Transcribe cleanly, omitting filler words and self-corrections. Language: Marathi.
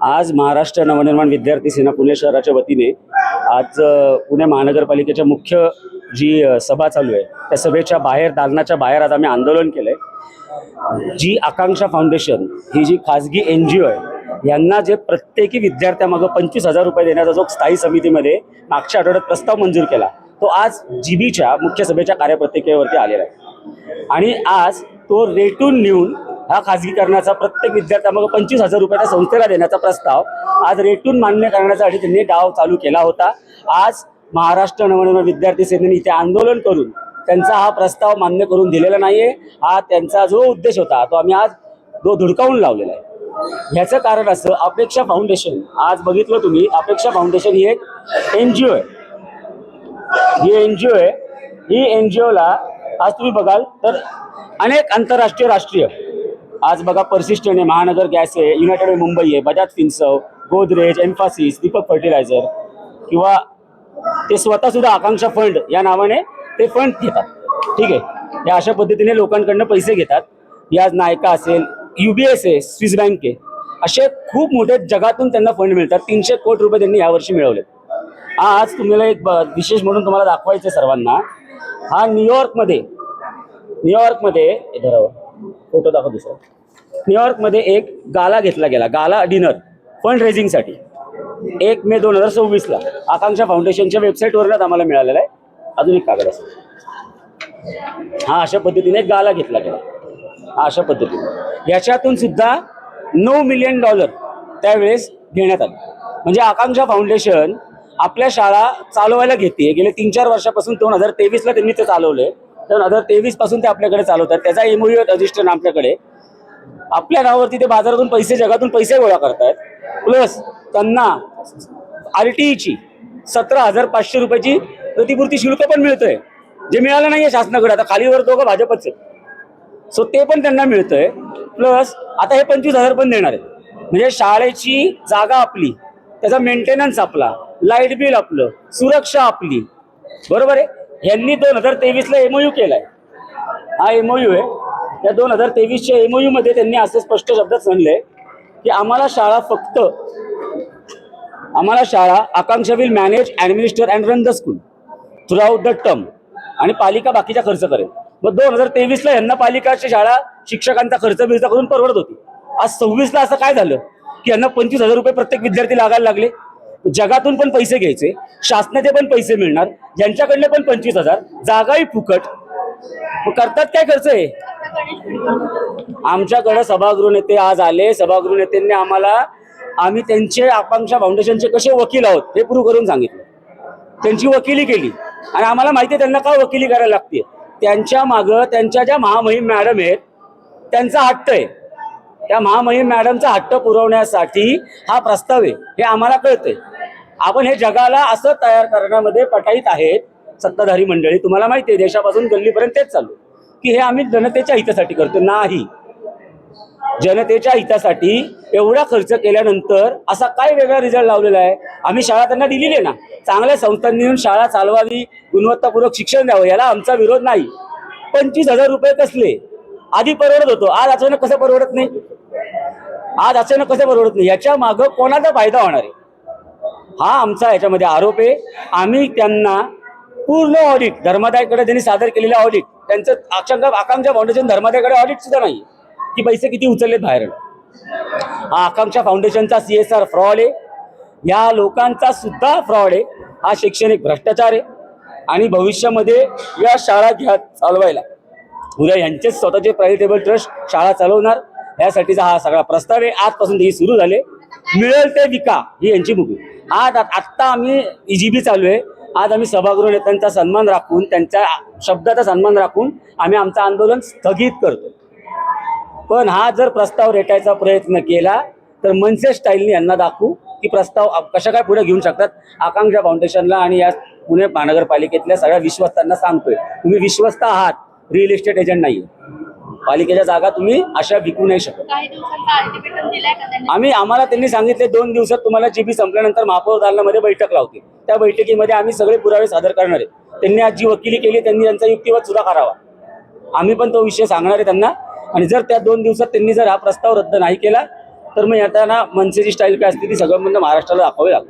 आज महाराष्ट्र नवनिर्माण विद्यार्थी सेना पुणे शहराच्या वतीने आज पुणे महानगरपालिकेच्या मुख्य जी सभा चालू आहे त्या सभेच्या बाहेर दालनाच्या बाहेर आज आम्ही आंदोलन केलंय। जी आकांक्षा फाउंडेशन ही जी खाजगी NGO आहे यांना जे प्रत्येकी विद्यार्थ्यामागं 25,000 रुपये देण्याचा जो स्थायी समितीमध्ये मागच्या आठवड्यात प्रस्ताव मंजूर केला तो आज जीबीच्या मुख्य सभेच्या कार्यपत्रिकेवरती आलेला आहे आणि आज तो रेटून नेऊन हा खाजगीकरणाचा प्रत्येक विद्यार्थ्यामागं 25,000 रुपये त्या संस्थेला देण्याचा प्रस्ताव आज रेटून मान्य करण्यासाठी त्यांनी डाव चालू केला होता। आज महाराष्ट्र नवनिर्माण विद्यार्थी सेनेने इथे आंदोलन करून त्यांचा हा प्रस्ताव मान्य करून दिलेला नाहीये। हा त्यांचा जो उद्देश होता तो आम्ही आज धुडकावून लावलेला आहे। ह्याचं कारण असं अपेक्षा फाउंडेशन, आज बघितलं तुम्ही, अपेक्षा फाउंडेशन ही एक NGO आहे। ही NGO आहे, ही NGOला आज तुम्ही बघाल तर अनेक आंतरराष्ट्रीय राष्ट्रीय आज बघा पर्सिस्टंट आहे, महानगर गॅस आहे, युनायटेड वे मुंबई आहे, बजाज फिन्सर्व, गोदरेज, एम्फासिस, दीपक फर्टिलायझर किंवा ते स्वतः सुद्धा आकांक्षा फंड या नावाने ते फंड घेतात। ठीक आहे, या अशा पद्धतीने लोकांकडनं पैसे घेतात। या नायका असेल, UBS आहे, स्विस बँक आहे, असे खूप मोठे जगातून त्यांना फंड मिळतात। 300 कोटी रुपये त्यांनी यावर्षी मिळवले। आज तुम्हाला एक विशेष म्हणून तुम्हाला दाखवायचं सर्वांना, हा न्यूयॉर्कमध्ये फोटो दाखव दुसरा, न्यूयॉर्कमध्ये एक गाला घेतला गेला, गाला डिनर फंड रेझिंगसाठी 1 मे 2026ला आकांक्षा फाउंडेशनच्या वेबसाईटवरच आम्हाला मिळालेला आहे। अजून एक कागद असेल, हा अशा पद्धतीने गाला घेतला गेला, हा अशा पद्धतीने याच्यातून सुद्धा $9 मिलियन त्यावेळेस घेण्यात आले। म्हणजे आकांक्षा फाउंडेशन आपल्या शाळा चालवायला घेते, गेले 3-4 वर्षापासून 2023ला त्यांनी ते चालवले, 2023 पासून ते आपल्याकडे चालवतात। त्याचा MOU रजिस्टर आपल्याकडे, आपल्या नावावरती ते बाजारातून पैसे, जगातून पैसे गोळा करतायत, प्लस त्यांना RTEची 17,500 रुपयाची प्रतिपूर्ती शुल्क पण मिळतंय, जे मिळालं नाहीये शासनाकडे। आता खालीवर दोघं भाजपचे, सो ते पण त्यांना मिळतंय, प्लस आता हे 25,000 पण देणार आहेत। म्हणजे शाळेची जागा आपली, त्याचा मेंटेनन्स आपला, लाईट बिल आपलं, सुरक्षा आपली, बरोबर आहे। यांनी 2023ला MOU केलाय, हा MOU आहे। त्या 2023च्या MOU मध्ये त्यांनी असं स्पष्ट शब्दात सांगितलंय की आम्हाला शाळा Akanksha will manage, administer and run the school throughout the term, आणि पालिका बाकीचा खर्च करेल। मग 2023ला यांना पालिकाची शाळा शिक्षकांचा खर्च बिर्च करून परवडत होती। आज 26ला असं काय झालं की यांना 25,000 रुपये प्रत्येक विद्यार्थी लागायला लागले। जगातून पण पैसे घ्यायचे, शासनाचे पण पैसे मिळणार, ज्यांच्याकडले पण 25,000, जागाही फुकट, करतात काय खर्च आहे। आमच्याकडे सभागृह नेते आज आले, सभागृह नेत्यांनी आम्ही त्यांचे आकांक्षा फाउंडेशनचे कसे वकील आहोत हे प्रूव्ह करून सांगितलं, त्यांची वकिली केली। आणि आम्हाला माहिती आहे त्यांना का वकिली करायला लागते, त्यांच्या मागं त्यांच्या ज्या महामहिम मॅडम आहेत त्यांचा हट्ट आहे। त्या महामहिम मॅडमचा हट्ट पुरवण्यासाठी हा प्रस्ताव आहे, हे आम्हाला कळतंय। आपण हे जगाला असं तयार करण्यामध्ये पटाईत आहेत सत्ताधारी मंडळी। तुम्हाला माहिती आहे देशापासून गल्लीपर्यंत तेच चालू की हे आम्ही जनतेच्या हितासाठी करतो, नाही जनतेच्या हितासाठी एवढा खर्च केल्यानंतर असा काय वेगळा रिझल्ट लावलेला आहे। आम्ही शाळा त्यांना दिलेली आहे ना, चांगल्या संस्थांनी येऊन शाळा चालवावी, गुणवत्तापूर्वक शिक्षण द्यावं, याला आमचा विरोध नाही। 25,000 रुपये कसले, आधी परवडत होतो, आज अचानक कसं परवडत नाही, याच्या मागं कोणाचा फायदा होणार आहे, हा आमचा याच्यामध्ये आरोप आहे। आम्ही त्यांना पूर्ण ऑडिट, धर्मादायकडे त्यांनी सादर केलेलं ऑडिट, त्यांचं आकांक्षा फाउंडेशन धर्मादायकडे ऑडिट सुद्धा नाही की पैसे किती उचललेत बाहेर। हा आकांक्षा फाउंडेशनचा CSR फ्रॉड आहे, या लोकांचा सुद्धा फ्रॉड आहे, हा शैक्षणिक भ्रष्टाचार आहे। आणि भविष्यामध्ये या शाळा चालवायला उद्या यांचेच स्वतःचे प्रायव्हेटेबल ट्रस्ट शाळा चालवणार, यासाठीचा हा सगळा प्रस्ताव आहे। आजपासून हे सुरू झाले, मिळेल ते विका ही यांची मुगी। आत्ता आम्ही EGB चालू आहे, आज आम्ही सभागृह नेत्यांचा सन्मान राखून, त्यांच्या शब्दाचा सन्मान राखून आम्ही आमचं आंदोलन स्थगित करतो। पण हा जर प्रस्ताव रेटायचा प्रयत्न केला तर मनसे स्टाईलने यांना दाखवू की प्रस्ताव कशा काय पुढे घेऊन शकतात। आकांक्षा फाउंडेशनला आणि या पुणे महानगरपालिकेतल्या सगळ्या विश्वस्तांना सांगतोय, तुम्ही विश्वस्त आहात, रिअल इस्टेट एजंट नाही। पालिकेच्या जागा तुम्ही अशा विकू नाही शकत। आम्हाला त्यांनी सांगितले 2 दिवसात तुम्हाला GB संपल्यानंतर महापौर दालनामध्ये बैठक लावते, त्या बैठकीमध्ये आम्ही सगळे पुरावे सादर करणार आहेत। त्यांनी आज जी वकिली केली त्यांनी त्यांचा युक्तिवाद सुद्धा करावा, आम्ही पण तो विषय सांगणार आहे त्यांना। आणि जर त्या 2 दिवसात त्यांनी जर हा प्रस्ताव रद्द नाही केला तर मग आता ना मनसेची स्टाईल काय असते ती सगळं महाराष्ट्राला दाखवावी लागते.